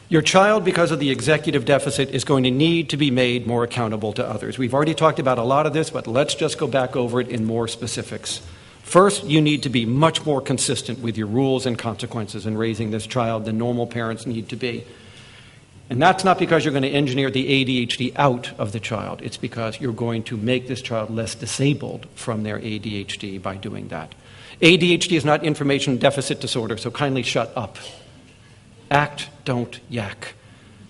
Your child, because of the executive deficit, is going to need to be made more accountable to others. We've already talked about a lot of this, but let's just go back over it in more specifics. First, you need to be much more consistent with your rules and consequences in raising this child than normal parents need to be. And that's not because you're going to engineer the ADHD out of the child. It's because you're going to make this child less disabled from their ADHD by doing that. ADHD is not information deficit disorder, so kindly shut up. Act, don't yak.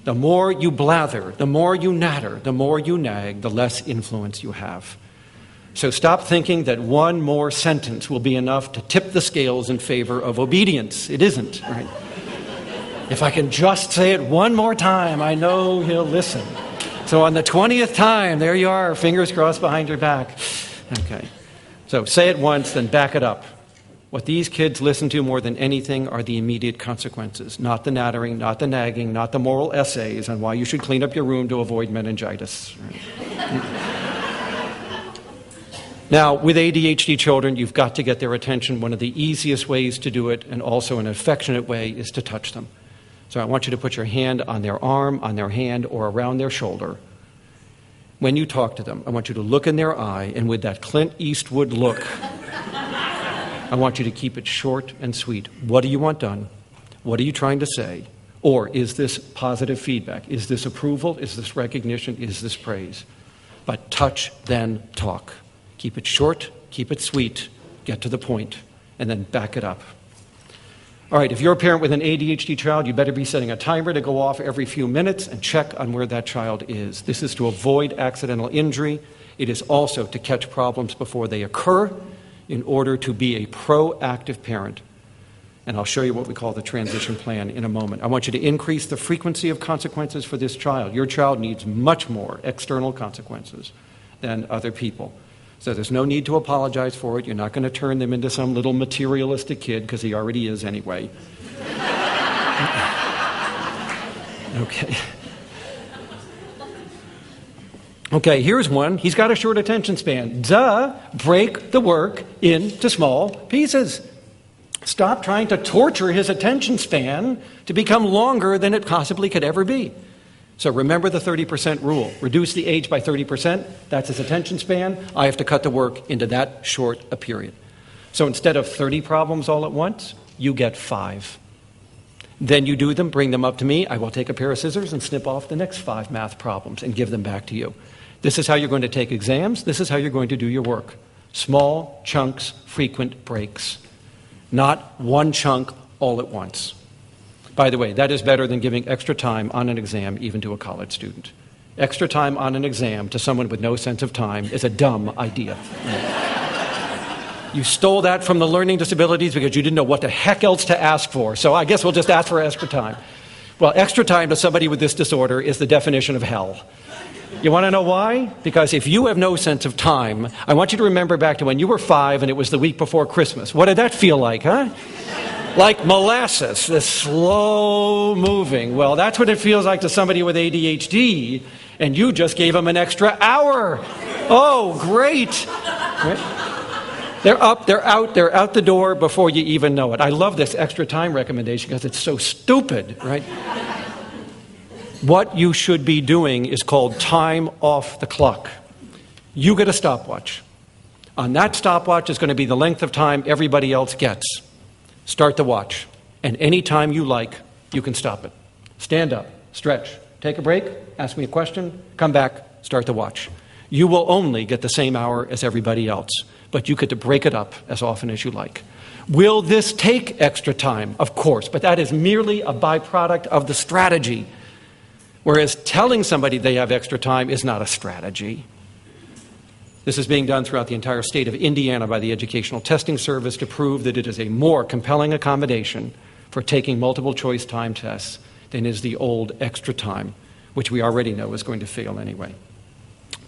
The more you blather, the more you natter, the more you nag, the less influence you have. So stop thinking that one more sentence will be enough to tip the scales in favor of obedience. It isn't, right? If I can just say it one more time, I know he'll listen. So on the 20th time, there you are, fingers crossed behind your back. Okay. So say it once, then back it up. What these kids listen to more than anything are the immediate consequences, not the nattering, not the nagging, not the moral essays on why you should clean up your room to avoid meningitis. Now, with ADHD children, you've got to get their attention. One of the easiest ways to do it, and also an affectionate way, is to touch them. So I want you to put your hand on their arm, on their hand, or around their shoulder. When you talk to them, I want you to look in their eye, and with that Clint Eastwood look, I want you to keep it short and sweet. What do you want done? What are you trying to say? Or is this positive feedback? Is this approval? Is this recognition? Is this praise? But touch, then talk. Keep it short, keep it sweet, get to the point, and then back it up. All right, if you're a parent with an ADHD child, you better be setting a timer to go off every few minutes and check on where that child is. This is to avoid accidental injury. It is also to catch problems before they occur in order to be a proactive parent. And I'll show you what we call the transition plan in a moment. I want you to increase the frequency of consequences for this child. Your child needs much more external consequences than other people. So there's no need to apologize for it. You're not going to turn them into some little materialistic kid, because he already is anyway. Okay. Okay, here's one. He's got a short attention span. Duh, break the work into small pieces. Stop trying to torture his attention span to become longer than it possibly could ever be. So remember the 30% rule. Reduce the age by 30%. That's his attention span. I have to cut the work into that short a period. So instead of 30 problems all at once, you get 5. Then you do them, bring them up to me. I will take a pair of scissors and snip off the next 5 math problems and give them back to you. This is how you're going to take exams. This is how you're going to do your work. Small chunks, frequent breaks. Not one chunk all at once. By the way, that is better than giving extra time on an exam even to a college student. Extra time on an exam to someone with no sense of time is a dumb idea. You stole that from the learning disabilities because you didn't know what the heck else to ask for. So I guess we'll just ask for extra time. Well, extra time to somebody with this disorder is the definition of hell. You want to know why? Because if you have no sense of time, I want you to remember back to when you were 5 and it was the week before Christmas. What did that feel like, huh? Like molasses, this slow moving. Well, that's what it feels like to somebody with ADHD, and you just gave them an extra hour. Oh, great. Right? They're up, they're out the door before you even know it. I love this extra time recommendation because it's so stupid, right? What you should be doing is called time off the clock. You get a stopwatch. On that stopwatch is going to be the length of time everybody else gets. Start the watch, and any time you like, you can stop it. Stand up, stretch, take a break, ask me a question, come back, start the watch. You will only get the same hour as everybody else, but you get to break it up as often as you like. Will this take extra time? Of course, but that is merely a byproduct of the strategy. Whereas telling somebody they have extra time is not a strategy. This is being done throughout the entire state of Indiana by the Educational Testing Service to prove that it is a more compelling accommodation for taking multiple choice time tests than is the old extra time, which we already know is going to fail anyway.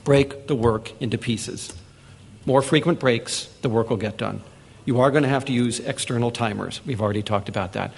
Break the work into pieces. More frequent breaks, the work will get done. You are going to have to use external timers. We've already talked about that.